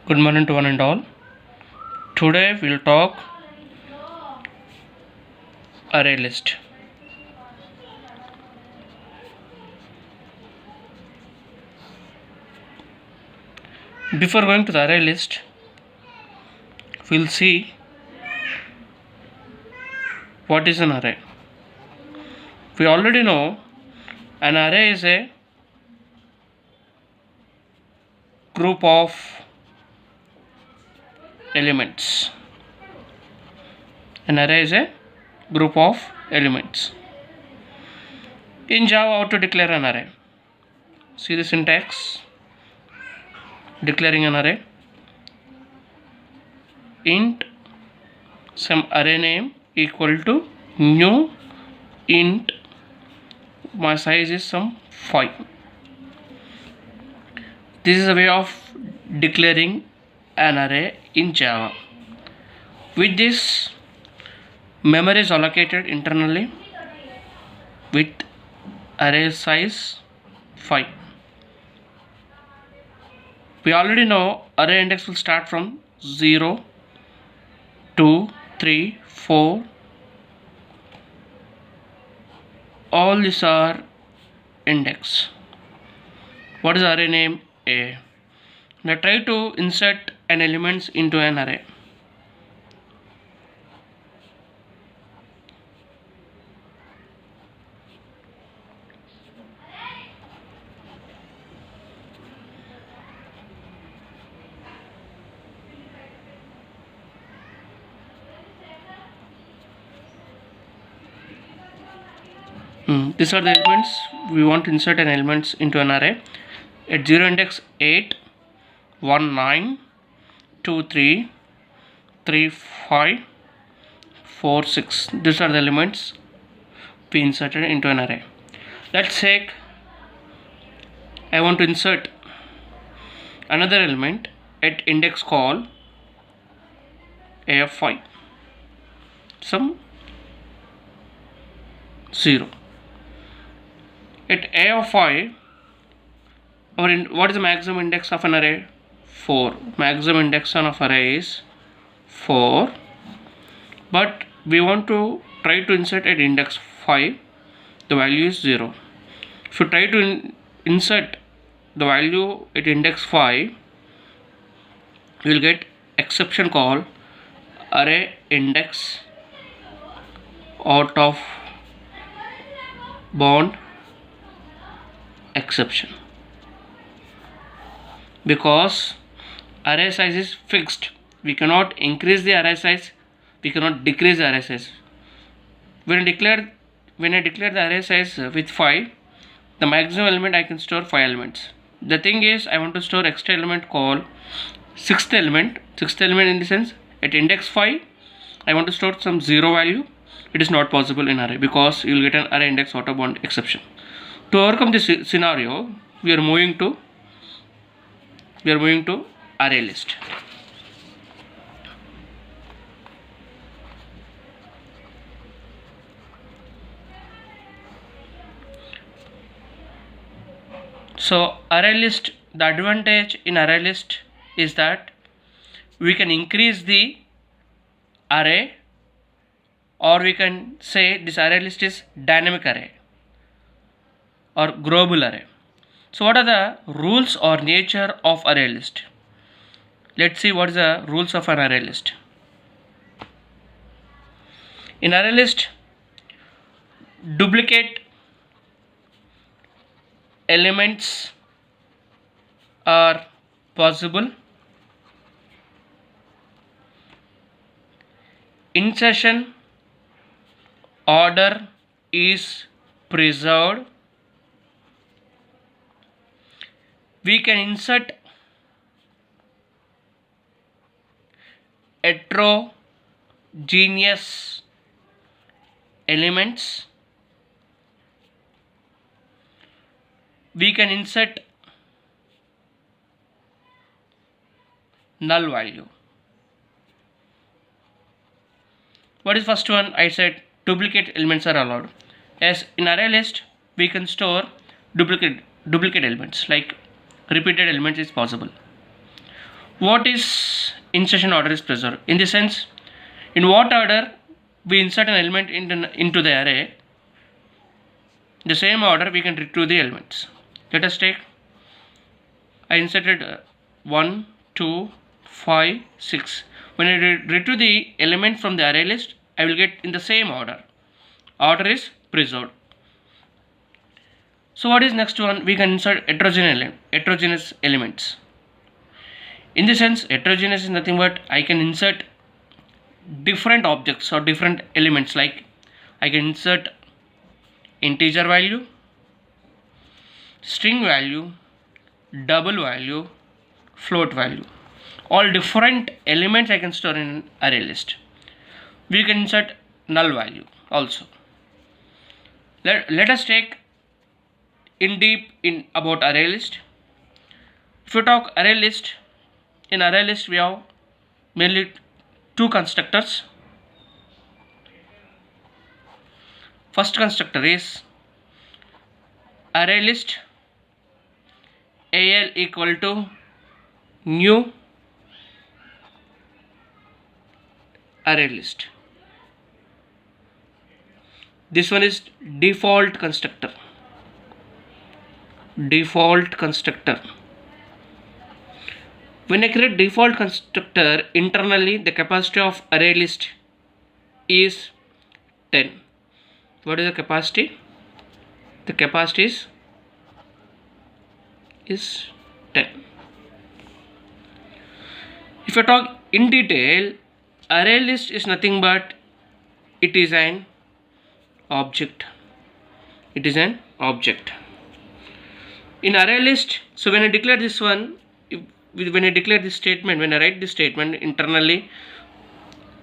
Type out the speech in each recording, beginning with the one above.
Good morning to one and all. Today we'll talk array list. Before going to the array list, we'll see what is an array. We already know an array is a group of elements. An array is a group of elements. In Java, how to declare an array? See the syntax. Declaring an array. Int some array name equal to new int my size is some 5. This is a way of declaring an array in Java. With this, memory is allocated internally with array size 5. We already know array index will start from 0, 2, 3, 4. All these are index. What is array name? A. Now try to insert an elements into an array. These are the elements we want to insert an elements into an array. At 0 index 8, 1, 9, 2, 3, 3, 5, 4, 6. These are the elements we inserted into an array. Let's say I want to insert another element at index call a of 5, some 0. At a of 5, what is the maximum index of an array? 4. Maximum index of array is 4. But we want to try to insert at index 5. The value is 0. If you try to insert the value at index 5, you will get exception call array index out of bound exception, because array size is fixed. We cannot increase the array size, we cannot decrease the array size. When I declare the array size with 5, the maximum element I can store 5 elements. The thing is, I want to store extra element called sixth element in the sense at index 5 I want to store some 0 value. It is not possible in array because you will get an array index out of bound exception. To overcome this scenario, we are moving to array list. So array list, the advantage in array list is that we can increase the array, or we can say this array list is dynamic array or global array. So what are the rules or nature of array list? Let's see what is the rules of an array list. In array list, duplicate elements are possible. Insertion order is preserved. We can insert heterogeneous elements. We can insert null value. What is first one? I said duplicate elements are allowed. As in array list, we can store duplicate elements, like repeated elements is possible. What is insertion order is preserved? In the sense, in what order we insert an element into the array, the same order we can retrieve the elements. Let us take, I inserted 1, 2, 5, 6. When I retrieve the element from the array list, I will get in the same order. Order is preserved. So what is next one? We can insert heterogeneous elements. In the sense, heterogeneous is nothing but I can insert different objects or different elements, like I can insert integer value, string value, double value, float value. All different elements I can store in an array list. We can insert null value also. Let us take in deep in about array list. If you talk array list, in array list we have mainly two constructors. First constructor is array list al equal to new array list. This one is default constructor. Default constructor. When I create default constructor, internally the capacity of array list is 10. What is the capacity? The capacity is 10. If I talk in detail, array list is nothing but it is an object. It is an object. In array list, so when I declare this one, when I declare this statement, when I write this statement, internally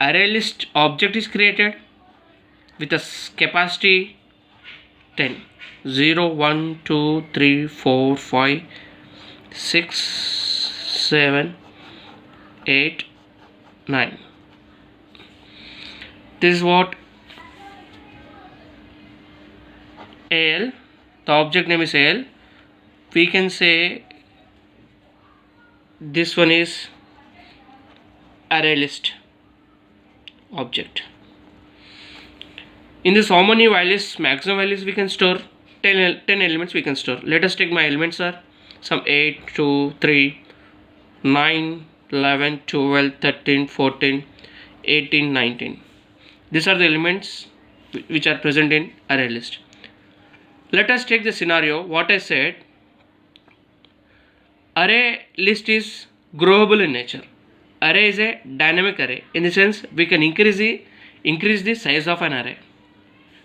array list object is created with a capacity 10. 0, 1, 2, 3, 4, 5, 6, 7, 8, 9. This is what AL, the object name is AL. We can say this one is array list object. In this, how many values, maximum values we can store? 10 elements we can store. Let us take my elements are some 8, 2, 3, 9, 11, 12, 13, 14, 18, 19. These are the elements which are present in array list. Let us take the scenario what I said. Array list is growable in nature. Array is a dynamic array. In the sense, we can increase the size of an array.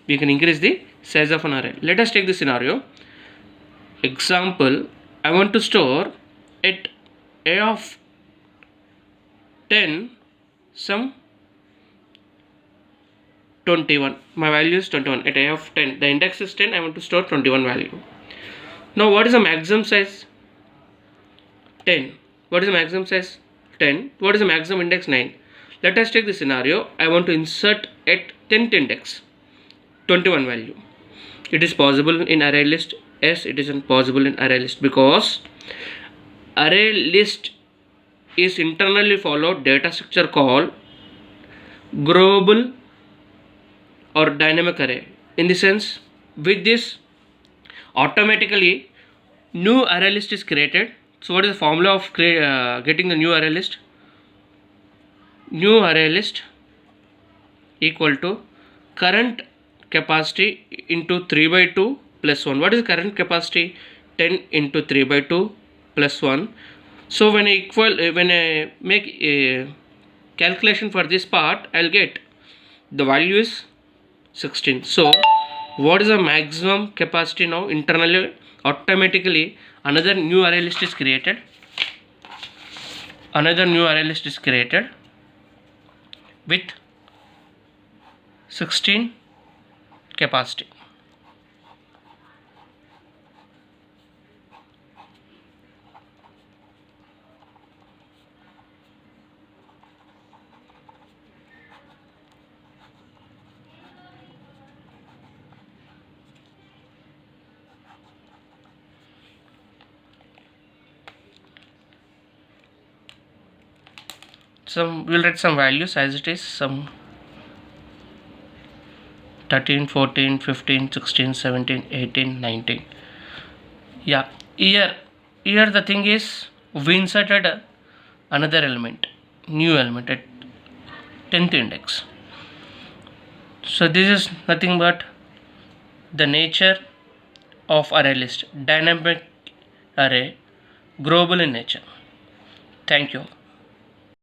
We can increase the size of an array. Let us take the scenario. Example, I want to store at a of 10 some 21. My value is 21. At a of 10, the index is 10. I want to store 21 value. Now what is the maximum size? 10. What is the maximum size? 10. What is the maximum index? 9. Let us take the scenario. I want to insert at 10th index 21 value. It is possible in array list. Yes, it is impossible in array list because array list is internally follow data structure called growable or dynamic array. In the sense, with this automatically new array list is created. So what is the formula of getting the new array list? New array list equal to current capacity into 3 by 2 plus 1. What is current capacity? 10 into 3 by 2 plus 1. So when I make a calculation for this part, I'll get the value is 16. So what is the maximum capacity now? Internally automatically another new array list is created. Another new array list is created with 16 capacity. we'll write some values as it is, some 13, 14, 15, 16, 17, 18, 19. Yeah, here the thing is, we inserted another element, new element at 10th index. So this is nothing but the nature of array list, dynamic array, growable in nature. Thank you.